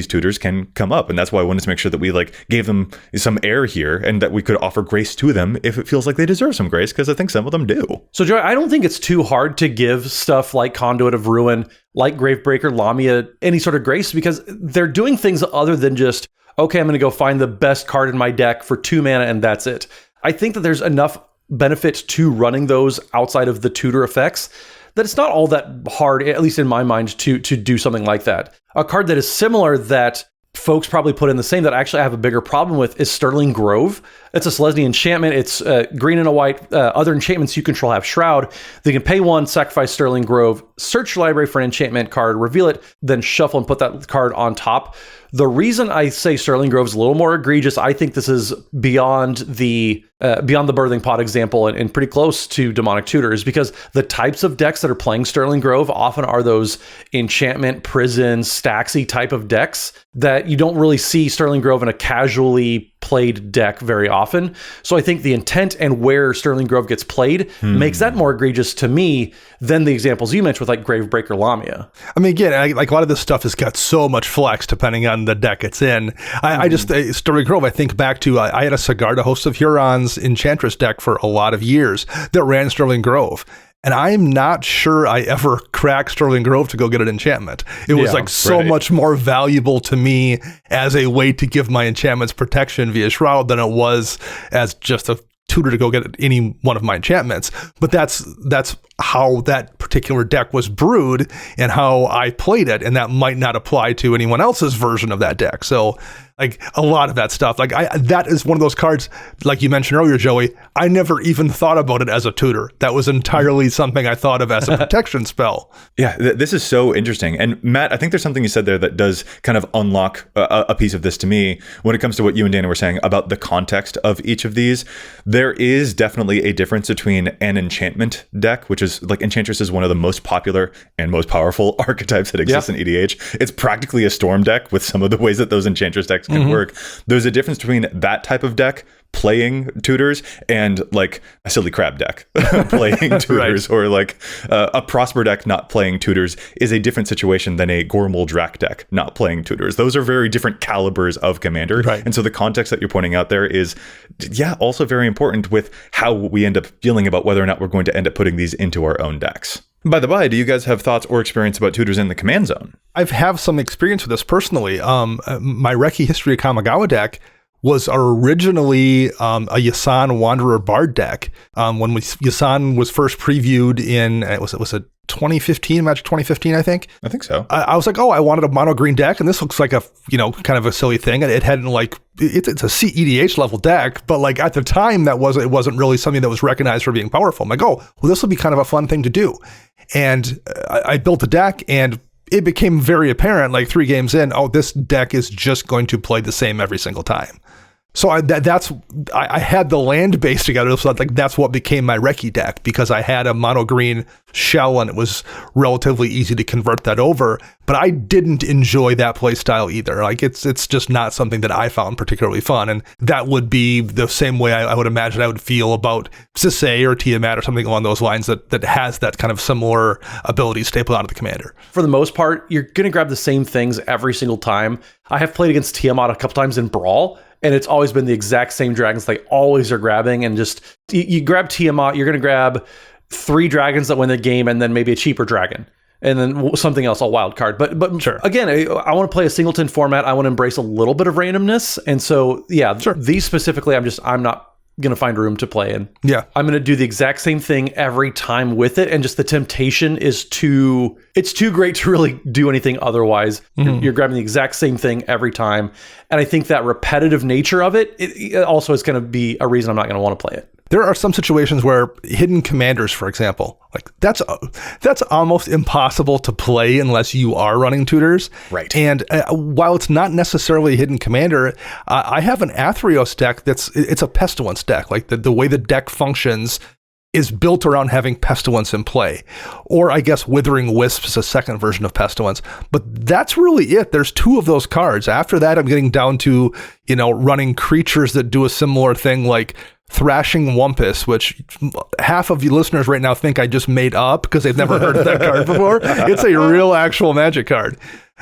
tutors can come up. And that's why I wanted to make sure that we like gave them some air here and that we could offer grace to them if it feels like they deserve some grace, because I think some of them do. So Joey, I don't think it's too hard to give stuff like Conduit of Ruin, like Gravebreaker Lamia, any sort of grace, because they're doing things other than just, okay, I'm going to go find the best card in my deck for 2 mana and that's it. I think that there's enough benefit to running those outside of the tutor effects that it's not all that hard, at least in my mind, to do something like that. A card that is similar that folks probably put in the same that actually I have a bigger problem with is Sterling Grove. It's a Selesnya enchantment. It's green and a white. Other enchantments you control have Shroud. They can pay 1, sacrifice Sterling Grove, search your library for an enchantment card, reveal it, then shuffle and put that card on top. The reason I say Sterling Grove is a little more egregious, I think this is beyond the birthing pot example and pretty close to Demonic Tutor, is because the types of decks that are playing Sterling Grove often are those enchantment, prison, Staxy type of decks that you don't really see Sterling Grove in a casually played deck very often. So I think the intent and where Sterling Grove gets played makes that more egregious to me than the examples you mentioned with like Gravebreaker Lamia. I mean, again, like a lot of this stuff has got so much flex depending on the deck it's in. I just, Sterling Grove, I think back to, I had a Sigarda Host of Huron's Enchantress deck for a lot of years that ran Sterling Grove. And I'm not sure I ever cracked Sterling Grove to go get an enchantment. It was so much more valuable to me as a way to give my enchantments protection via Shroud than it was as just a tutor to go get any one of my enchantments. But that's how that particular deck was brewed and how I played it. And that might not apply to anyone else's version of that deck. So like a lot of that stuff, that is one of those cards, like you mentioned earlier, Joey, I never even thought about it as a tutor. That was entirely something I thought of as a protection spell. Yeah, this is so interesting. And Matt, I think there's something you said there that does kind of unlock a piece of this to me when it comes to what you and Dana were saying about the context of each of these. There is definitely a difference between an enchantment deck, which is like Enchantress is one of the most popular and most powerful archetypes that exist in EDH. It's practically a storm deck with some of the ways that those Enchantress decks can work. There's a difference between that type of deck playing tutors and like a silly crab deck playing tutors, or like a Prosper deck not playing tutors is a different situation than a Gormul Drac deck not playing tutors. Those are very different calibers of commander. And so the context that you're pointing out there is, also very important with how we end up feeling about whether or not we're going to end up putting these into our own decks. By the by, do you guys have thoughts or experience about tutors in the command zone? I've have some experience with this personally. My Reki History of Kamigawa deck was originally a Yasan Wanderer Bard deck. When Yasan was first previewed in, it was a 2015, Magic 2015, I think. I think so. I was like, I wanted a mono green deck, and this looks like a, kind of a silly thing. It hadn't it's a CEDH level deck, but like at the time it wasn't really something that was recognized for being powerful. I'm like, this will be kind of a fun thing to do. And I built a deck, and it became very apparent like 3 games in, this deck is just going to play the same every single time. So I had the land base together, so that's what became my Reki deck, because I had a mono green shell and it was relatively easy to convert that over. But I didn't enjoy that play style either. Like it's just not something that I found particularly fun, and that would be the same way I would imagine I would feel about Sisay or Tiamat or something along those lines that has that kind of similar ability stapled onto the commander. For the most part, you're going to grab the same things every single time. I have played against Tiamat a couple times in Brawl, and it's always been the exact same dragons they always are grabbing. And just, you grab Tiamat, you're going to grab 3 dragons that win the game, and then maybe a cheaper dragon, and then something else, a wild card. But sure. Again, I want to play a singleton format. I want to embrace a little bit of randomness. And so, these specifically, I'm not going to find room to play in. Yeah. I'm going to do the exact same thing every time with it. And just the temptation is too great to really do anything otherwise. You're grabbing the exact same thing every time. And I think that repetitive nature of it also is going to be a reason I'm not going to want to play it. There are some situations where hidden commanders, for example, like that's almost impossible to play unless you are running tutors. Right. And while it's not necessarily a hidden commander, I have an Athreos deck it's a Pestilence deck. Like the way the deck functions is built around having Pestilence in play. Or I guess Withering Wisp is a second version of Pestilence. But that's really it. There's 2 of those cards. After that, I'm getting down to, running creatures that do a similar thing like Thrashing Wumpus, which half of you listeners right now think I just made up because they've never heard of that card before. It's a real actual Magic card.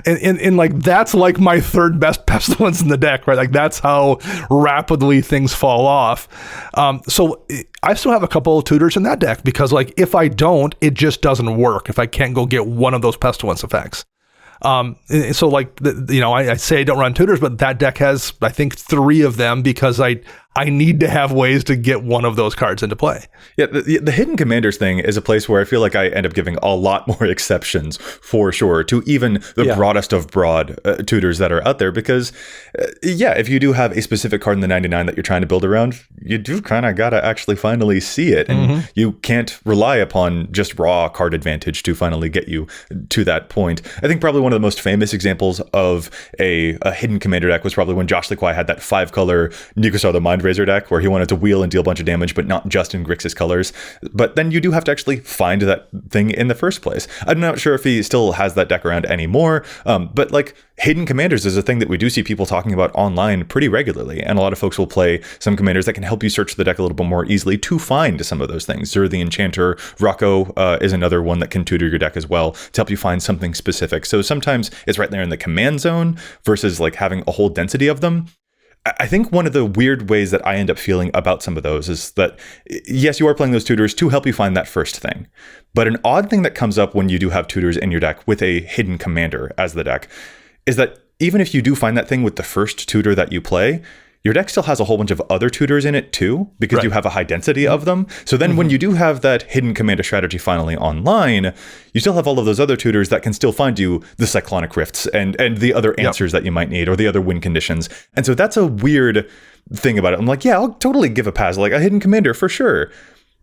And like that's like my 3rd best Pestilence in the deck, right? Like that's how rapidly things fall off. So I still have a couple of tutors in that deck because like if I don't, it just doesn't work if I can't go get one of those Pestilence effects. So like, I say I don't run tutors, but that deck has, I think, 3 of them because I I need to have ways to get one of those cards into play. Yeah, the Hidden Commanders thing is a place where I feel like I end up giving a lot more exceptions for sure to even the broadest of broad tutors that are out there because, if you do have a specific card in the 99 that you're trying to build around, you do kind of got to actually finally see it. And you can't rely upon just raw card advantage to finally get you to that point. I think probably one of the most famous examples of a Hidden Commander deck was probably when Josh Lequai had that 5-color Nikosar the Mindrazor deck where he wanted to wheel and deal a bunch of damage, but not just in Grixis colors. But then you do have to actually find that thing in the first place. I'm not sure if he still has that deck around anymore, but like Hidden Commanders is a thing that we do see people talking about online pretty regularly, and a lot of folks will play some commanders that can help you search the deck a little bit more easily to find some of those things. Zur the Enchanter, Rocco is another one that can tutor your deck as well to help you find something specific. So sometimes it's right there in the command zone versus like having a whole density of them. I think one of the weird ways that I end up feeling about some of those is that, yes, you are playing those tutors to help you find that first thing. But an odd thing that comes up when you do have tutors in your deck with a hidden commander as the deck is that even if you do find that thing with the first tutor that you play, your deck still has a whole bunch of other tutors in it too, because you have a high density of them. So then when you do have that hidden commander strategy finally online, you still have all of those other tutors that can still find you the Cyclonic Rifts and the other answers that you might need or the other win conditions. And so that's a weird thing about it. I'm like, yeah, I'll totally give a pass, like a hidden commander for sure.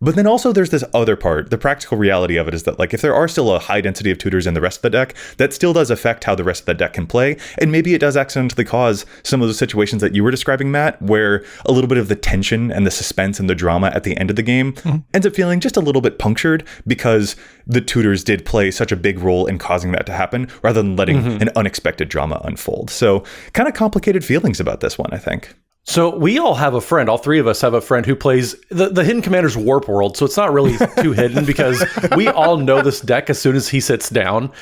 But then also there's this other part. The practical reality of it is that like if there are still a high density of tutors in the rest of the deck, that still does affect how the rest of the deck can play. And maybe it does accidentally cause some of those situations that you were describing, Matt, where a little bit of the tension and the suspense and the drama at the end of the game ends up feeling just a little bit punctured because the tutors did play such a big role in causing that to happen rather than letting an unexpected drama unfold. So kind of complicated feelings about this one, I think. So we all have a friend, all three of us have a friend who plays the Hidden Commander's Warp World. So it's not really too hidden because we all know this deck as soon as he sits down.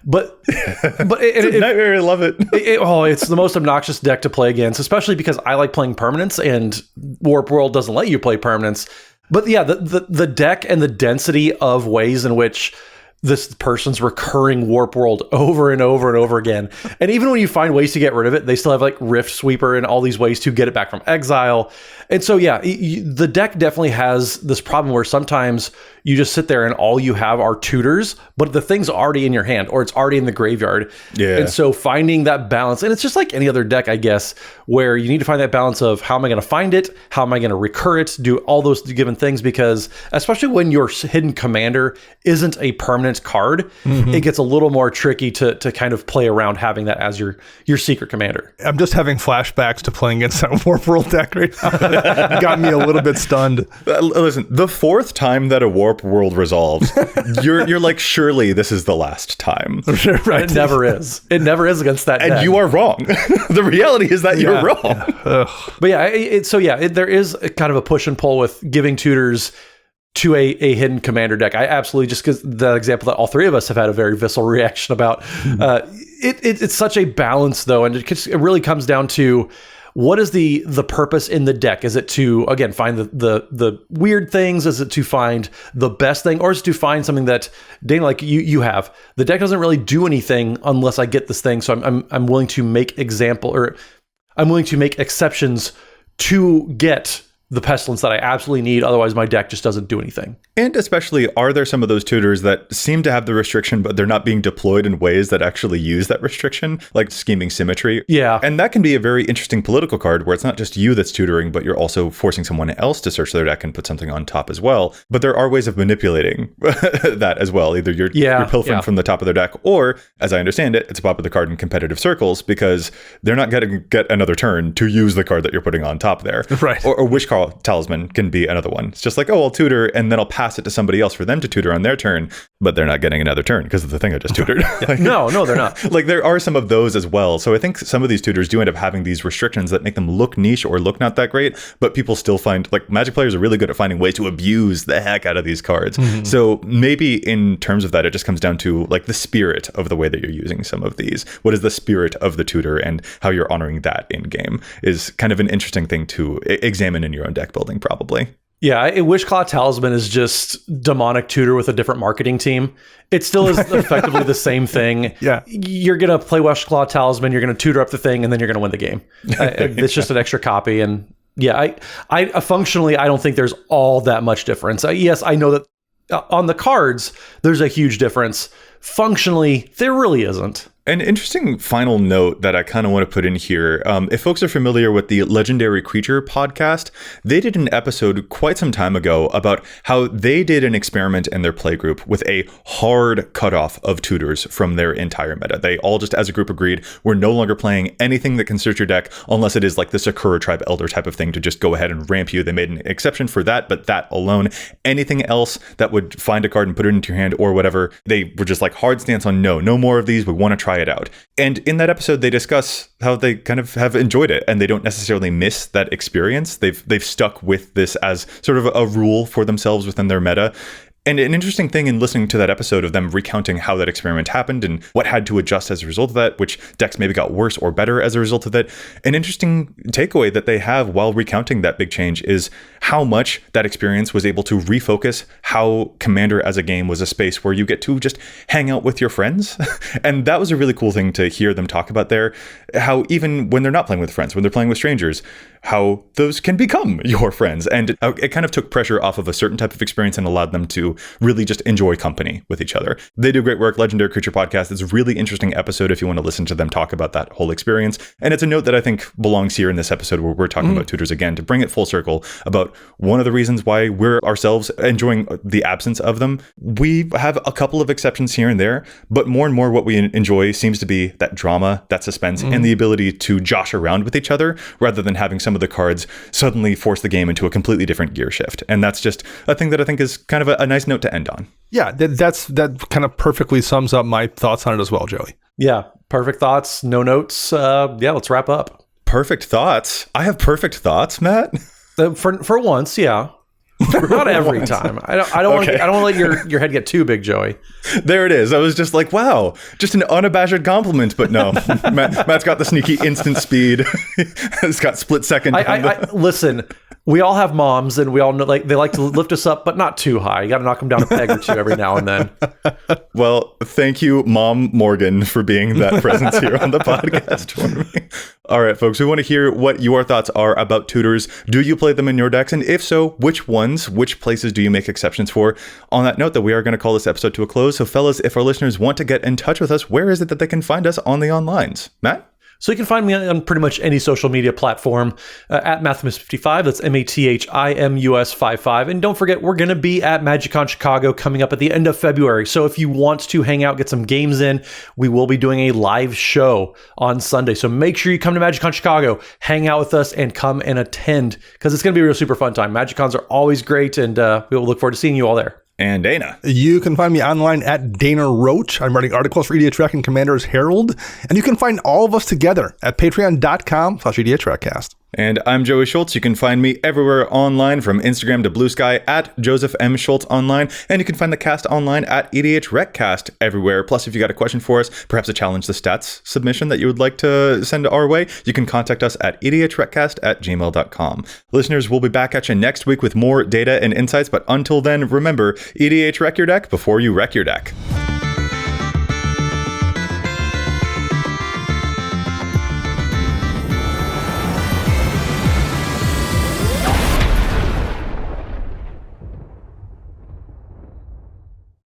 But it's a nightmare. I love it. It's the most obnoxious deck to play against, especially because I like playing permanents and Warp World doesn't let you play permanents. But yeah, the deck and the density of ways in which this person's recurring Warp World over and over and over again. And even when you find ways to get rid of it, they still have like Rift Sweeper and all these ways to get it back from exile. And so, yeah, the deck definitely has this problem where sometimes you just sit there and all you have are tutors, but the thing's already in your hand or it's already in the graveyard. Yeah. And so finding that balance, and it's just like any other deck, I guess, where you need to find that balance of how am I going to find it? How am I going to recur it? Do all those given things, because especially when your hidden commander isn't a permanent card, it gets a little more tricky to kind of play around having that as your secret commander. I'm just having flashbacks to playing against that Warp World deck right now. Got me a little bit stunned. Listen, the fourth time that a Warp World resolves, you're like, surely this is the last time. Right. It never is. It never is against that deck. And you are wrong. The reality is that you're wrong. Yeah. But yeah, there is a kind of a push and pull with giving tutors to a hidden commander deck. I absolutely, just because the example that all three of us have had a very visceral reaction about. It's such a balance though, and it really comes down to what is the purpose in the deck? Is it to, again, find the weird things? Is it to find the best thing? Or is it to find something that, Dana, like you have? The deck doesn't really do anything unless I get this thing. So I'm willing to make I'm willing to make exceptions to get the pestilence that I absolutely need. Otherwise, my deck just doesn't do anything. And especially, are there some of those tutors that seem to have the restriction, but they're not being deployed in ways that actually use that restriction, like Scheming Symmetry? Yeah. And that can be a very interesting political card where it's not just you that's tutoring, but you're also forcing someone else to search their deck and put something on top as well. But there are ways of manipulating that as well. Either you're pilfering from the top of their deck, or, as I understand it, it's a popular card in competitive circles because they're not going to get another turn to use the card that you're putting on top there. Right. Or Wish Call Talisman can be another one. It's just like, oh, I'll tutor and then I'll pass it to somebody else for them to tutor on their turn, but they're not getting another turn because of the thing I just tutored. No, they're not. Like, there are some of those as well. So I think some of these tutors do end up having these restrictions that make them look niche or look not that great, but people still find, like, Magic players are really good at finding ways to abuse the heck out of these cards. So maybe in terms of that, it just comes down to like the spirit of the way that you're using some of these. What is the spirit of the tutor and how you're honoring that in game is kind of an interesting thing to examine in your own deck building, probably. Yeah, I wish Claw Talisman is just demonic tutor with a different marketing team. It still is effectively the same thing. Yeah. You're going to play Wish Claw Talisman, you're going to tutor up the thing, and then you're going to win the game. It's just an extra copy, and Yeah, I functionally, I don't think there's all that much difference. Yes, I know that on the cards, there's a huge difference. Functionally, there really isn't. An interesting final note that I kind of want to put in here. If folks are familiar with the Legendary Creature podcast, they did an episode quite some time ago about how they did an experiment in their playgroup with a hard cutoff of tutors from their entire meta. They all just as a group agreed, we're no longer playing anything that can search your deck unless it is like the Sakura Tribe Elder type of thing to just go ahead and ramp you. They made an exception for that, but that alone, anything else that would find a card and put it into your hand or whatever, they were just like hard stance on no more of these. We want to try it out. And in that episode, they discuss how they kind of have enjoyed it and they don't necessarily miss that experience. They've stuck with this as sort of a rule for themselves within their meta. And an interesting thing in listening to that episode of them recounting how that experiment happened and what had to adjust as a result of that, which decks maybe got worse or better as a result of that. An interesting takeaway that they have while recounting that big change is how much that experience was able to refocus how Commander as a game was a space where you get to just hang out with your friends. And that was a really cool thing to hear them talk about there. How even when they're not playing with friends, when they're playing with strangers, how those can become your friends. And it kind of took pressure off of a certain type of experience and allowed them to really just enjoy company with each other. They do great work. Legendary Creature Podcast is a really interesting episode if you want to listen to them talk about that whole experience. And it's a note that I think belongs here in this episode where we're talking about tutors again, to bring it full circle about one of the reasons why we're ourselves enjoying the absence of them. We have a couple of exceptions here and there, but more and more what we enjoy seems to be that drama, that suspense, and the ability to josh around with each other rather than having some of the cards suddenly force the game into a completely different gear shift. And that's just a thing that I think is kind of a nice note to end on. Yeah, that kind of perfectly sums up my thoughts on it as well, Joey. Yeah, perfect thoughts, no notes. Yeah, let's wrap up. Perfect thoughts. I have perfect thoughts, Matt. For once, yeah. Not every time. I don't want to let your head get too big, Joey. There it is. I was just like, wow, just an unabashed compliment. But no, Matt's got the sneaky instant speed. He's got split second. Listen, we all have moms, and we all know they like to lift us up, but not too high. You got to knock them down a peg or two every now and then. Well, thank you, Mom Morgan, for being that presence here on the podcast for me. All right, folks, we want to hear what your thoughts are about tutors. Do you play them in your decks? And if so, which ones, which places do you make exceptions for? On that note, that we are going to call this episode to a close. So fellas, if our listeners want to get in touch with us, where is it that they can find us on the onlines? Matt? So you can find me on pretty much any social media platform at Mathimus55. That's MATHIMUS55. And don't forget, we're going to be at Magicon Chicago coming up at the end of February. So if you want to hang out, get some games in, we will be doing a live show on Sunday. So make sure you come to Magicon Chicago, hang out with us, and come and attend because it's going to be a real super fun time. Magicons are always great, and we will look forward to seeing you all there. And Dana. You can find me online at Dana Roach. I'm writing articles for EDHREC and Commander's Herald. And you can find all of us together at patreon.com/EDHRECast. And I'm Joey Schultz. You can find me everywhere online, from Instagram to Blue Sky, at Joseph M. Schultz online. And you can find the cast online at EDHRECast everywhere. Plus, if you got a question for us, perhaps a challenge the stats submission that you would like to send our way, you can contact us at EDHRECast@gmail.com. Listeners, we'll be back at you next week with more data and insights. But until then, remember, EDHREC your deck before you wreck your deck.